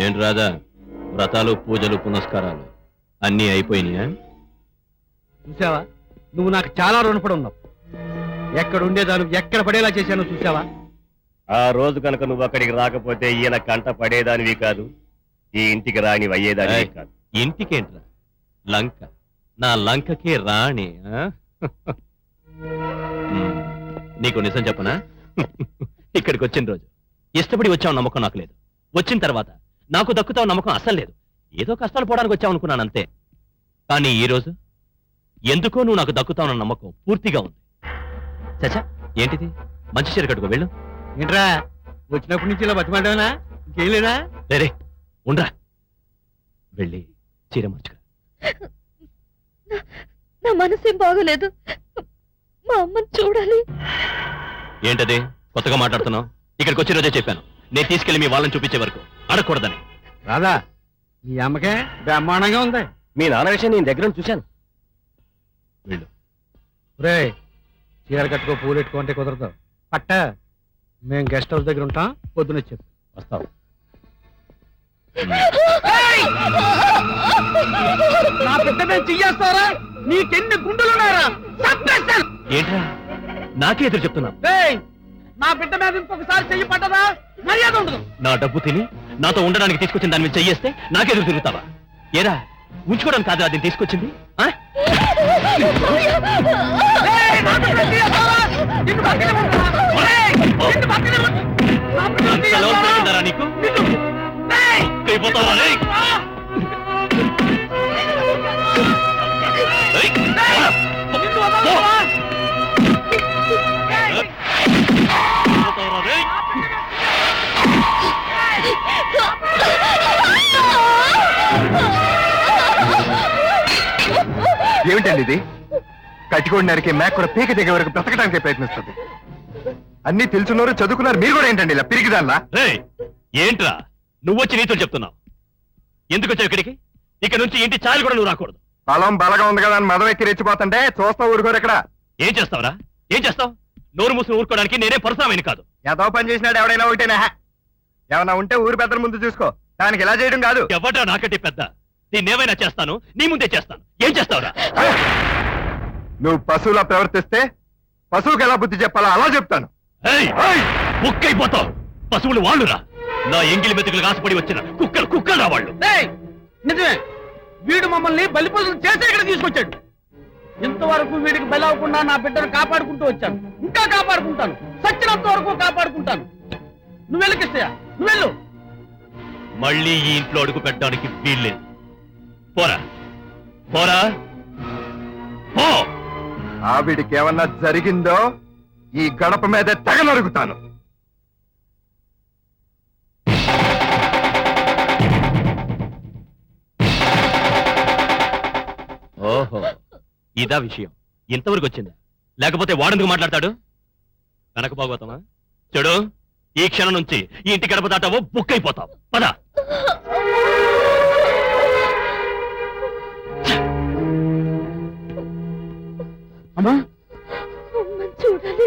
ఏంటి రాదా, వ్రతాలు పూజలు పునస్కారాలు అన్నీ అయిపోయినాయా? చూసావా, నువ్వు నాకు చాలా రుణపడి ఉన్నావు. ఎక్కడ ఉండేదాను ఎక్కడ పడేలా చేశాను చూసావా? ఆ రోజు కనుక నువ్వు అక్కడికి రాకపోతే ఈయన కంట పడేదానివి కాదు, ఈ ఇంటికి రాని అయ్యేదానివి కాదు. ఇంటికేంట్రా, లంక. నా లంకకే రాణి. నీకు నిజం చెప్పనా? ఇక్కడికి వచ్చిన రోజు ఇష్టపడి వచ్చావు నమ్మకం నాకు లేదు. వచ్చిన తర్వాత నాకు దక్కుతావు నమ్మకం అసలు లేదు. ఏదో కష్టాలు పోవడానికి వచ్చావు అనుకున్నాను అంతే. కానీ ఈ రోజు ఎందుకో నువ్వు నాకు దక్కుతావున్న నమ్మకం పూర్తిగా ఉంది. చచ్చా, ఏంటిది? మంచి చీర కట్టుకో, వెళ్ళు. ఏంట్రా వచ్చినప్పటి నుంచి ఇలా బతిమాడానా? ఇంకేం లేదా? రే ఉండరా, వెళ్ళి చీర మార్చుకో. నా మనసేం బాగోలేదు, మా అమ్మని చూడాలి. ఏంటది కొత్తగా మాట్లాడుతున్నావు? ఇక్కడికి వచ్చిన రోజే చెప్పాను, నేను తీసుకెళ్లి మీ వాళ్ళని చూపించే వరకు అడగకూడదని. రాదా, మీ అమ్మకే బ్రహ్మాండంగా ఉంది. మీ నాన్న విషయం నేను దగ్గర చూశాను. వెళ్ళు. రే, చీర కట్టుకో, పూలు పెట్టుకో అంటే కుదరదు. పట్ట, మేము గెస్ట్ హౌస్ దగ్గర ఉంటాం, పొద్దున వచ్చేది. వస్తావు. నా బిడ్డ మీద చెయ్యేస్తారా? నీకెన్ని గుండెలున్నారా? ఏంట్రా నాకే ఎదురు చెప్తున్నావు? నా బిడ్డ మీద ఇంకొకసారి చెయ్యి పట్టదా మర్యాద ఉండదు. నా డబ్బు తిని నాతో ఉండడానికి తీసుకొచ్చిన దాని మీద చెయ్యేస్తే నాకెదురు తిరుగుతావా? ఏరా, ఉంచుకోవడానికి కాదు అది తీసుకొచ్చింది? నీకు ఏమిటండి ఇది? కట్టుకోడినారికి మేక కూడా పీక దిగే వరకు బ్రతకడానికి ప్రయత్నిస్తుంది. అన్ని తెలుసున్నారు, చదువుకున్నారు, మీరు కూడా ఏంటండి ఇలా పిరిగిదాల్లా? ఏంట్రా నువ్వు వచ్చి నీతో చెప్తున్నావు? ఎందుకు వచ్చావు ఇక్కడికి? ఇక్కడ నుంచి ఇంటి చాలు కూడా నువ్వు రాకూడదు. బలం బలగా ఉంది కదా అని మదం ఎక్కి రెచ్చిపోతుంటే చూస్తా ఊరుకోరు. ఇక్కడ ఏం చేస్తావురా? ఏం చేస్తావు? నోరు మూసుకుని ఊరుకోవడానికి నేనే పరసామైన కాదు. ఏదో పని చేసినాడు ఎవడైనా ఒకటేనా? ఏమన్నా ఉంటే ఊరు పెద్దల ముందు చూసుకో, దానికి ఇలా చేయడం కాదు. ఎవడ్రా నాకంటే పెద్ద? నేనేమైనా చేస్తాను, నీ ముందే చేస్తాను. ఏం చేస్తావురా? నువ్వు పశువులా ప్రవర్తిస్తే పశువుకి ఎలా బుద్ధి చెప్పాలో అలా చెప్తాను. బుక్కైపోతావు. పశువులు వాళ్ళురా, నా ఎంగిలి మెతుకులు ఆశపడి వచ్చిన కుక్కలు రా వాళ్ళు. నిజమే, వీడు మమ్మల్ని బలిపశులు చేసే ఇక్కడ తీసుకొచ్చాడు. ఇంతవరకు వీడికి బలి అవ్వకుండా నా బిడ్డను కాపాడుకుంటూ వచ్చాను, ఇంకా కాపాడుకుంటాను, సచ్చినంత వరకు కాపాడుకుంటాను. నువ్వెళ్ళు కిష్టయ్య, నువ్వెళ్ళు. మళ్ళీ ఈ ఇంట్లో అడుగు పెట్టడానికి వీల్లేదు. పోరా పోరా పో. ఆవిడికి ఏమన్నా జరిగిందో ఈ గడప మీదే తెగ నరుగుతాను. ఓహో, ఇదా విషయం. ఇంతవరకు వచ్చిందా? లేకపోతే వాడెందుకు మాట్లాడతాడు? కనక భాగవతమా? చెడు, ఈ క్షణం నుంచి ఈ ఇంటి గడప దాటావో బుక్ అయిపోతావు. పద. అమ్మా చూడాలి.